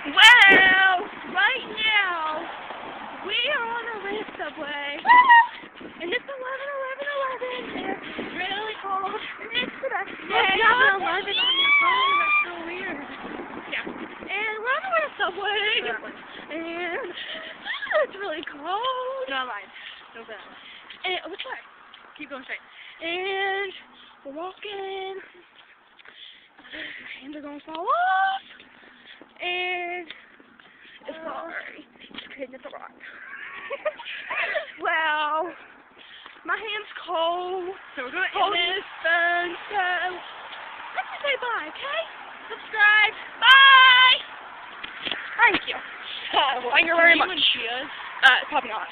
Well, right now, we are on a red subway, and it's 11:11:11, and it's really cold, and it's the best day. You have an 11 on your phone, that's so weird. Yeah, and we're on the red subway, and it's really cold. No line. No bad. And, which way? Keep going straight. And we're walking, my hands are gonna fall off, and sorry, just kidding, it's a rock. Well, my hand's cold, So we're going to holding end this phone, so let's just say bye, okay? Subscribe, bye! Thank you. Thank you very much. She is. Probably not.